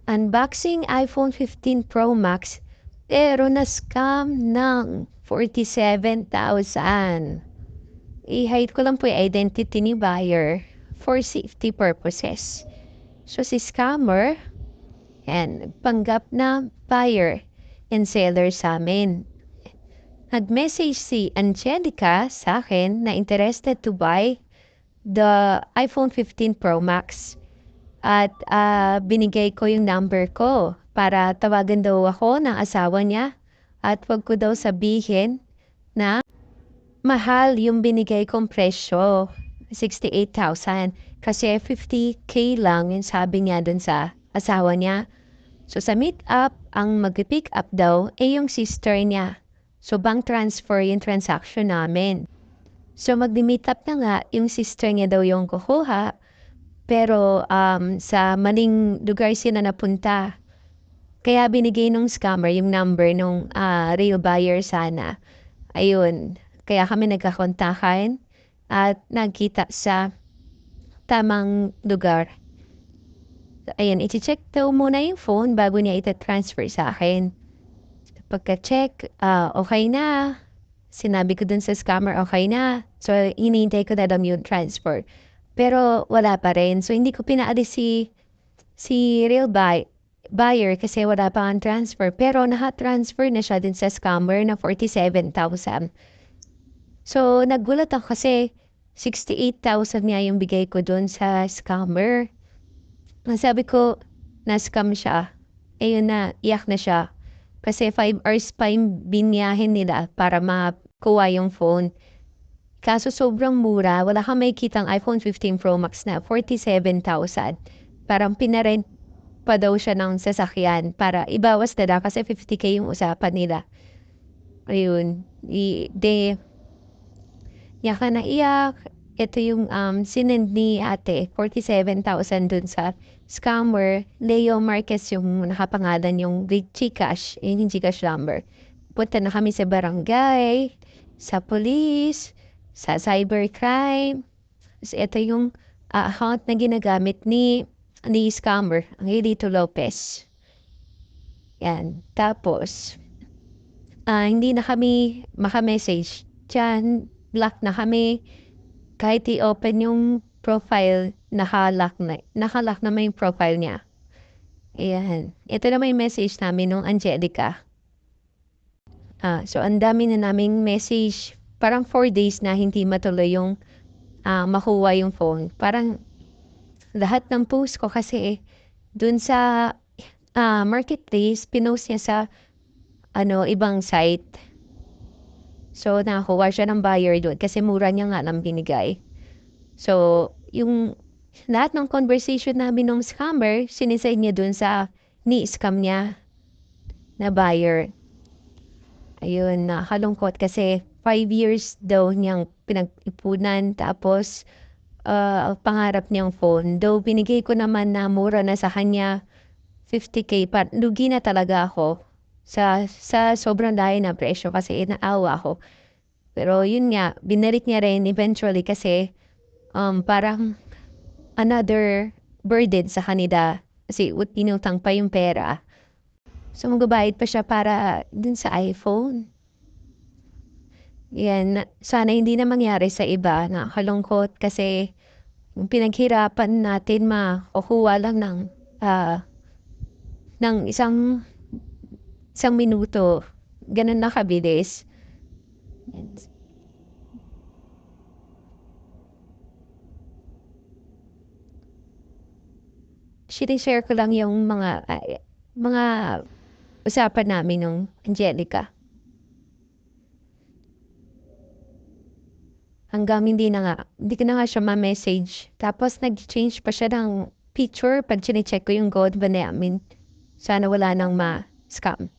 Unboxing iPhone 15 Pro Max pero na-scam ng 47,000. I-hide ko lang po yung identity ni buyer for safety purposes. So si scammer and panggap na buyer and seller sa amin. Nag-message si Angelica sa akin na interested to buy the iPhone 15 Pro Max. At binigay ko yung number ko para tawagan daw ako ng asawa niya at wag ko daw sabihin na mahal yung binigay kong presyo, 68,000. Kasi 50K lang yung sabi niya dun sa asawa niya. So sa meet up, ang mag-pick up daw ay yung sister niya. So bank transfer yung transaction namin. So mag-meet up na nga, yung sister niya daw yung kukuha. Pero sa maling lugar sila napunta. Kaya binigay nung scammer yung number nung real buyer sana. Ayun. Kaya kami nagkakontakan at nagkita sa tamang lugar. Ayan, i-check daw muna yung phone bago niya ita-transfer sa akin. Pagka-check, okay na. Sinabi ko dun sa scammer, okay na. So, hinihintay ko na daw yung transfer. Pero wala pa rin. So, hindi ko pinaalis si real buyer kasi wala pa ang transfer. Pero naka-transfer na siya din sa scammer na 47,000. So, nagulat ako kasi 68,000 niya yung bigay ko dun sa scammer. Sabi ko, na-scam siya. Yun na, iyak na siya. Kasi 5 hours pa yung binyahin nila para makuha yung phone. Kaso sobrang mura, wala kang makikitang iPhone 15 Pro Max na 47,000. Parang pinarent pa daw siya ng sasakyan para ibawas na kasi 50K yung usapan nila. Ayun, iyak na iyak. Ito yung sinend ni ate, 47,000 dun sa scammer. Leo Marquez yung nakapangalan yung Gcash, yung Gcash number. Punta na kami sa barangay, sa police, sa cybercrime. So, ito yung account na ginagamit ni scammer, ang Elito Lopez. Yan. Tapos, hindi na kami makamessage. Diyan, block na kami. Kahit i-open yung profile, nakalock na may profile niya. Ayan. Ito na may message namin nung Angelica. So, ang dami na naming message. Parang 4 days na hindi matuloy yung makuha yung phone. Parang lahat ng post ko kasi dun sa marketplace, pinost niya sa ibang site. So, nakakuha siya ng buyer doon kasi mura niya nga lang binigay. So, yung lahat ng conversation namin ng scammer, sinisend niya doon sa ni-scam niya na buyer. Ayun, nakalungkot kasi 5 years daw niyang pinag-ipunan tapos pangarap niyang phone. Though binigay ko naman na mura na sa kanya 50K, lugi na talaga ako sa sobrang layo na presyo kasi naawa ako. Pero yun nga, binalik niya rin eventually kasi parang another burden sa kanila kasi inutang pa yung pera. So magbabayad pa siya para dun sa iPhone. Yan, sana hindi na mangyari sa iba. Nakakalungkot kasi yung pinaghirapan natin makukuha lang ng isang minuto. Ganun na kabilis. Share ko lang yung mga usapan namin ng Angelica. Hanggang hindi ko na nga siya ma-message. Tapos nag-change pa siya ng picture pag chinecheck ko yung gold ba namin. Sana wala nang ma-scam.